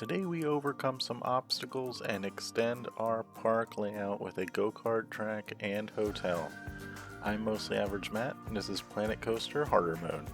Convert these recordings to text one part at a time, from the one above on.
Today we overcome some obstacles and extend our park layout with a go-kart track and hotel. I'm Mostly Average Matt, and this is Planet Coaster Harder Mode.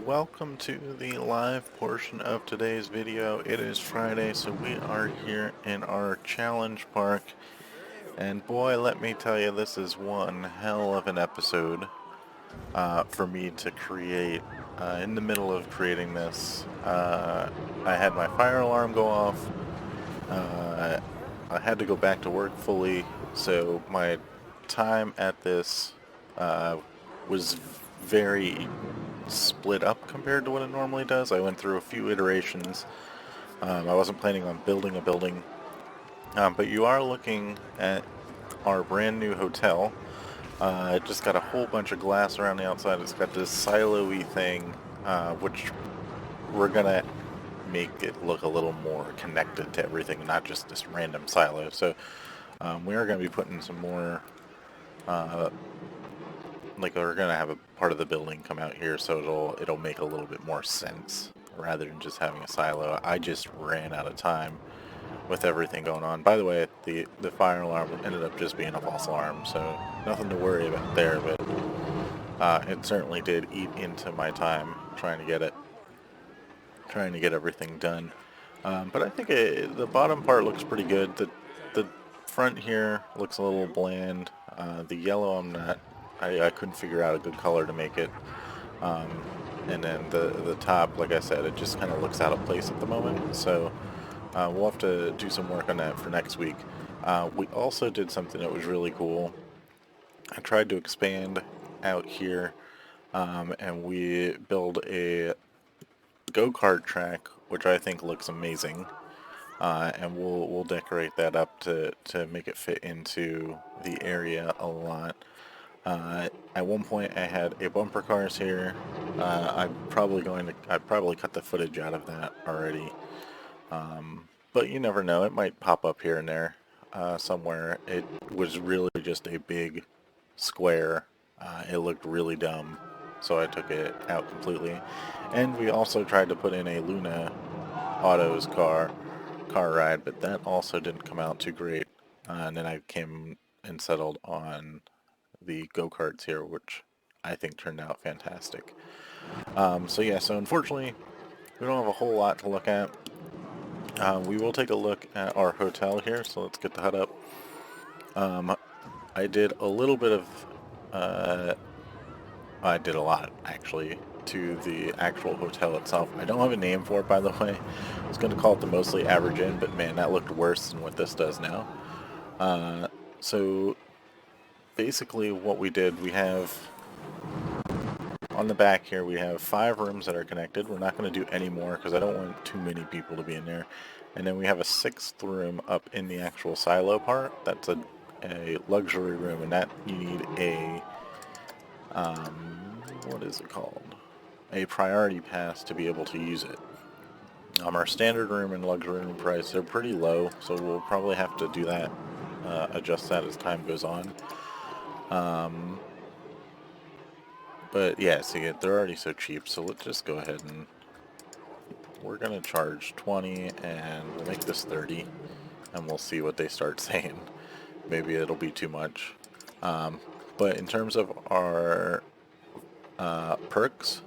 Welcome to the live portion of today's video. It is Friday, so we are here in our challenge park. And boy, let me tell you, this is one hell of an episode for me to create. In the middle of creating this, I had my fire alarm go off. I had to go back to work fully, so my time at this was very split up compared to what it normally does. I went through a few iterations. I wasn't planning on building a building, but you are looking at our brand new hotel. It just got a whole bunch of glass around the outside. It's got this silo-y thing, which we're gonna make it look a little more connected to everything, not just this random silo. So we are going to be putting some more, like we're going to have a part of the building come out here, so it'll make a little bit more sense rather than just having a silo. I just ran out of time with everything going on. By the way, the fire alarm ended up just being a false alarm, so nothing to worry about there, but it certainly did eat into my time trying to get everything done. But I think the bottom part looks pretty good. The front here looks a little bland. The yellow I couldn't figure out a good color to make it. And then the top, like I said, it just kind of looks out of place at the moment. So we'll have to do some work on that for next week. We also did something that was really cool. I tried to expand out here, and we built a Go Kart track, which I think looks amazing. And we'll decorate that up to make it fit into the area a lot. At one point I had a bumper cars here. I'd probably cut the footage out of that already. But you never know, it might pop up here and there somewhere. It was really just a big square. It looked really dumb, so I took it out completely. And we also tried to put in a Luna Autos car ride, but that also didn't come out too great. And then I came and settled on the Go Karts here, which I think turned out fantastic. So unfortunately, we don't have a whole lot to look at. We will take a look at our hotel here, so let's get the HUD up. I did a little bit of, I did a lot actually to the actual hotel itself. I don't have a name for it, by the way. I was going to call it the Mostly Average Inn, but man, that looked worse than what this does now. So basically what we did, we have on the back here, we have 5 rooms that are connected. We're not going to do any more because I don't want too many people to be in there. And then we have a 6th room up in the actual silo part. That's a luxury room, and that you need a, what is it called? A priority pass to be able to use it. Our standard room and luxury room price, they're pretty low, so we'll probably have to do that, adjust that as time goes on. But yeah, see, they're already so cheap, so let's just go ahead and we're going to charge 20 and we'll make this 30 and we'll see what they start saying. Maybe it'll be too much. But in terms of our perks,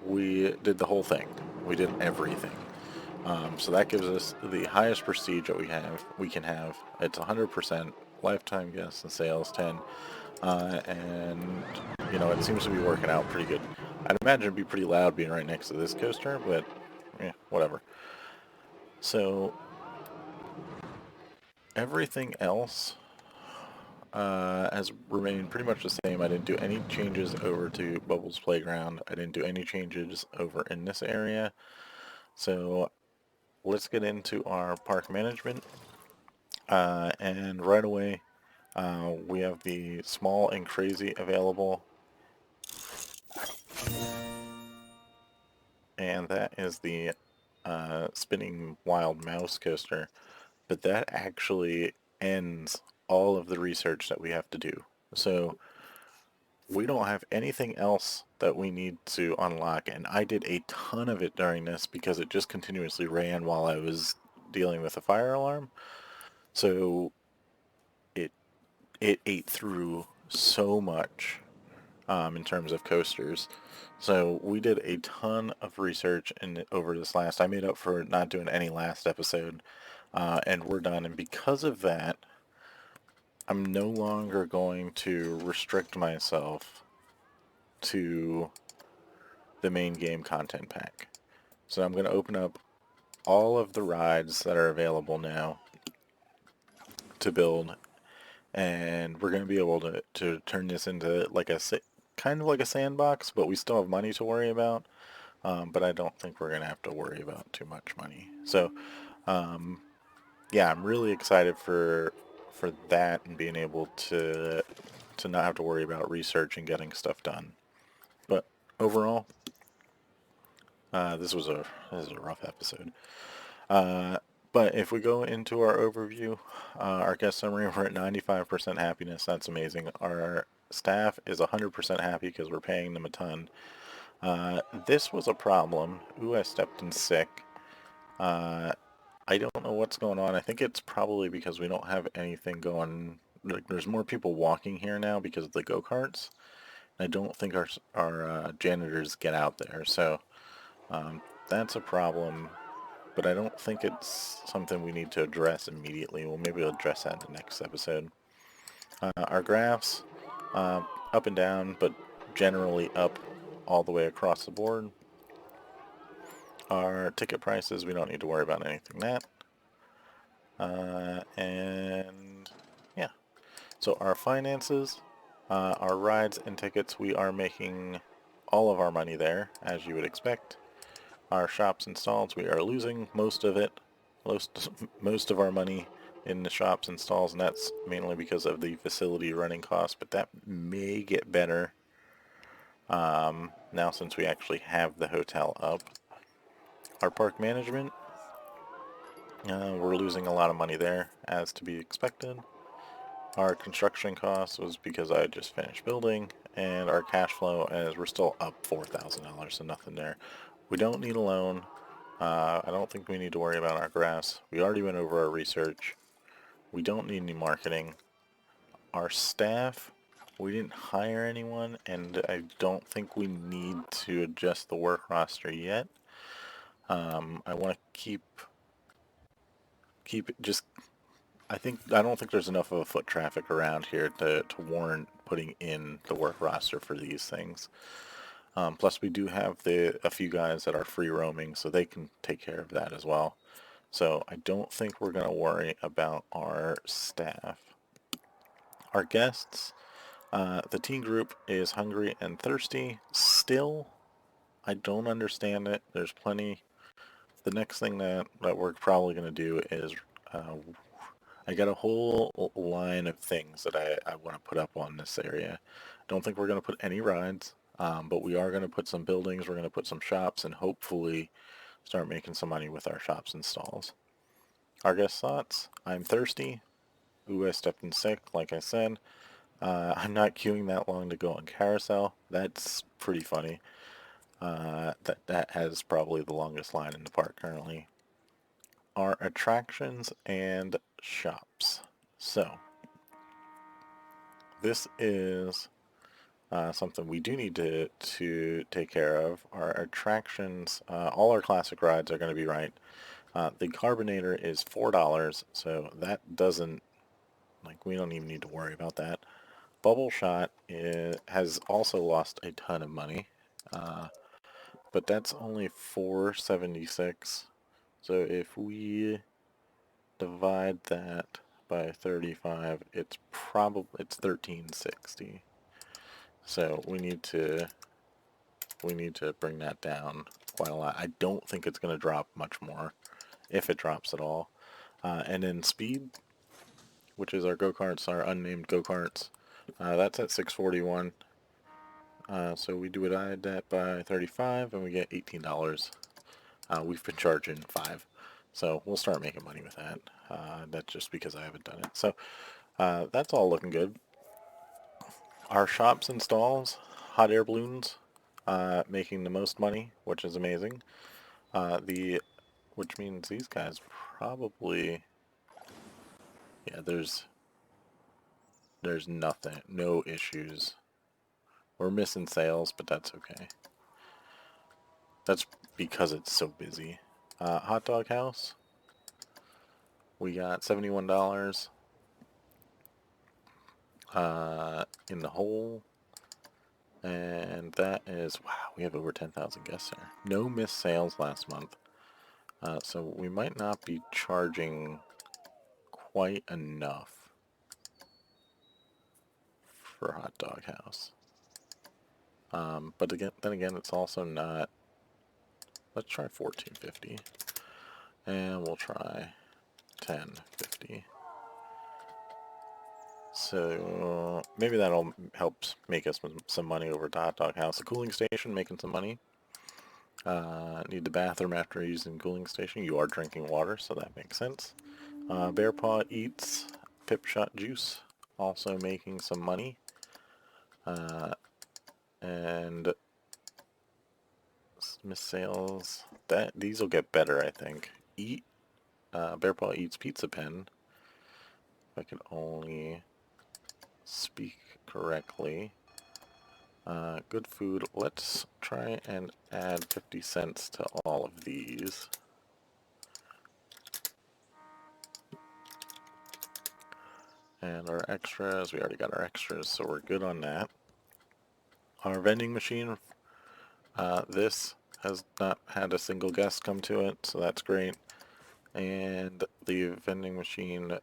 we did the whole thing. We did everything. So that gives us the highest prestige that we can have. It's 100%, lifetime guests and sales 10. And you know, it seems to be working out pretty good. I'd imagine it'd be pretty loud being right next to this coaster, but whatever. So everything else has remained pretty much the same. I didn't do any changes over to Bubbles Playground. I didn't do any changes over in this area. So let's get into our park management. And right away, we have the Small and Crazy available. And that is the Spinning Wild Mouse coaster. But that actually ends all of the research that we have to do. So we don't have anything else that we need to unlock, and I did a ton of it during this because it just continuously ran while I was dealing with a fire alarm. So it ate through so much in terms of coasters. So we did a ton of research over this last. I made up for not doing any last episode, and we're done. And because of that, I'm no longer going to restrict myself to the main game content pack. So I'm going to open up all of the rides that are available now to build, and we're going to be able to turn this into like kind of like a sandbox, but we still have money to worry about. But I don't think we're going to have to worry about too much money. So yeah, I'm really excited for that and being able to not have to worry about research and getting stuff done. But overall, this is a rough episode. Uh, but if we go into our overview, our guest summary, we're at 95% happiness. That's amazing. Our staff is 100% happy because we're paying them a ton. This was a problem. Ooh, I stepped in sick. Uh, I don't know what's going on. I think it's probably because we don't have anything going. Like, there's more people walking here now because of the Go Karts. I don't think our janitors get out there, so um, that's a problem. But I don't think it's something we need to address immediately. Well, maybe we'll address that in the next episode. Our graphs, up and down, but generally up all the way across the board. Our ticket prices, we don't need to worry about anything that. And yeah, so our finances, our rides and tickets, we are making all of our money there, as you would expect. Our shops and stalls, we are losing most of it, most of our money in the shops and stalls, and that's mainly because of the facility running costs, but that may get better now since we actually have the hotel up. Our park management, we're losing a lot of money there, as to be expected. Our construction costs was because I just finished building, and our cash flow, as we're still up $4,000, so nothing there. We don't need a loan. I don't think we need to worry about our graphs. We already went over our research. We don't need any marketing. Our staff, we didn't hire anyone, and I don't think we need to adjust the work roster yet. I want to keep it just. I don't think there's enough of a foot traffic around here to warrant putting in the work roster for these things. Plus, we do have a few guys that are free roaming, so they can take care of that as well. So I don't think we're going to worry about our staff. Our guests, the teen group is hungry and thirsty. Still, I don't understand it. There's plenty. The next thing that we're probably going to do is uh, I got a whole line of things that I want to put up on this area. Don't think we're going to put any rides, but we are going to put some buildings, we're going to put some shops, and hopefully start making some money with our shops and stalls. Our guest thoughts, I'm thirsty. Ooh, I stepped in sick, like I said. I'm not queuing that long to go on carousel. That's pretty funny. That has probably the longest line in the park currently. Our attractions and shops. So, this is something we do need to take care of. Our attractions, all our classic rides are going to be right. The Carbonator is $4, so that doesn't, like, we don't even need to worry about that. Bubble Shot has also lost a ton of money, but that's only $4.76. So if we divide that by 35, it's $13.60. So we need to bring that down quite a lot. I don't think it's going to drop much more, if it drops at all. And then speed, which is our go-karts, our unnamed go-karts, that's at 641. So we divide that by 35 and we get $18. We've been charging 5. So we'll start making money with that. That's just because I haven't done it. So that's all looking good. Our shops and stalls, hot air balloons, making the most money, which is amazing. Which means these guys probably, yeah, there's nothing, no issues We're missing sales, but that's okay. That's because it's so busy. Hot dog house. We got $71 in the hole. And that is, wow, we have over 10,000 guests there. No missed sales last month. So we might not be charging quite enough for Hot Dog House. But again, then again, it's also not. Let's try 14.50, and we'll try 10.50. So maybe that'll help make us some money over to Hot Dog House. The cooling station making some money. Need the bathroom after using cooling station. You are drinking water, so that makes sense. Bear Paw Eats Pip Shot Juice, also making some money. And miss sales. These will get better, I think. Bear Paw Eats Pizza Pen. If I can only speak correctly. Good food. Let's try and add 50 cents to all of these. And our extras, we already got our extras, so we're good on that. Our vending machine, this has not had a single guest come to it, so that's great. And the vending machine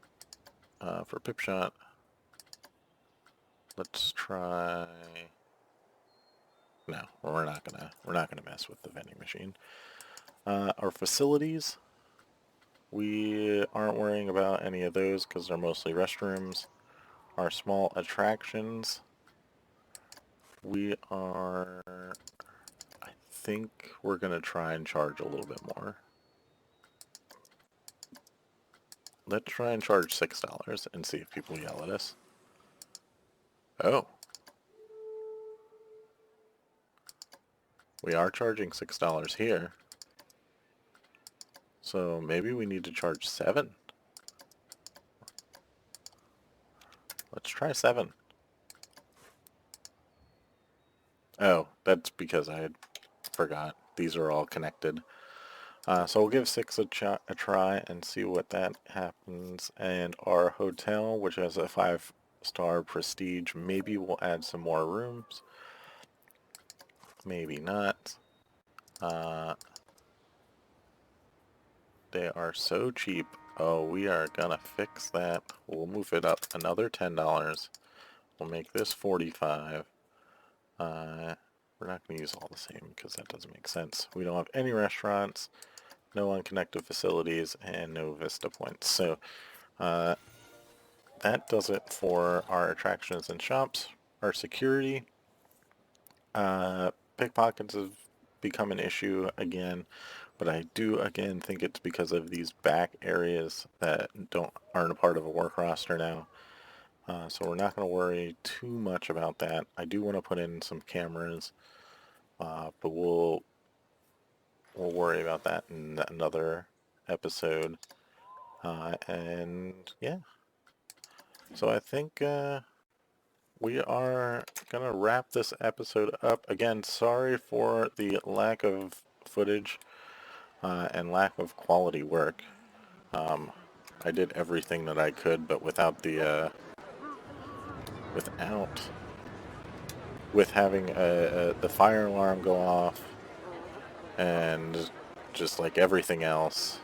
for Pip Shot, let's try. No, we're not gonna mess with the vending machine. Our facilities, we aren't worrying about any of those because they're mostly restrooms. Our small attractions, we are, I think we're gonna try and charge a little bit more. Let's try and charge $6 and see if people yell at us. Oh. We are charging $6 here. So maybe we need to charge $7. Let's try $7. Oh, that's because I forgot. These are all connected. So we'll give 6 a try and see what that happens. And our hotel, which has a 5-star prestige, maybe we'll add some more rooms. Maybe not. They are so cheap. Oh, we are gonna fix that. We'll move it up another $10. We'll make this $45. We're not gonna use all the same because that doesn't make sense. We don't have any restaurants, no unconnected facilities, and no Vista points. So that does it for our attractions and shops. Our security, pickpockets have become an issue again, but I do again think it's because of these back areas that aren't a part of a work roster now. So we're not going to worry too much about that. I do want to put in some cameras, but we'll worry about that in another episode. And yeah, so I think we are going to wrap this episode up. Again, sorry for the lack of footage and lack of quality work. I did everything that I could, but with having the fire alarm go off and just like everything else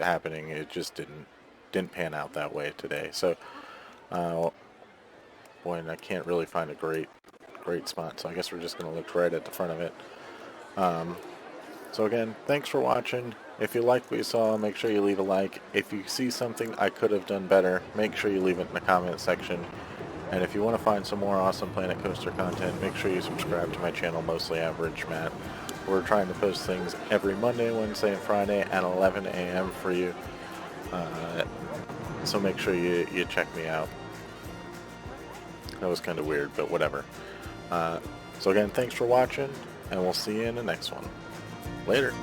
happening, it just didn't pan out that way today. So when I can't really find a great spot, so I guess we're just going to look right at the front of it. So again, thanks for watching. If you liked what you saw, make sure you leave a like. If you see something I could have done better, make sure you leave it in the comment section. And if you want to find some more awesome Planet Coaster content, make sure you subscribe to my channel, Mostly Average Matt. We're trying to post things every Monday, Wednesday, and Friday at 11 a.m. for you. So make sure you check me out. That was kind of weird, but whatever. So again, thanks for watching, and we'll see you in the next one. Later.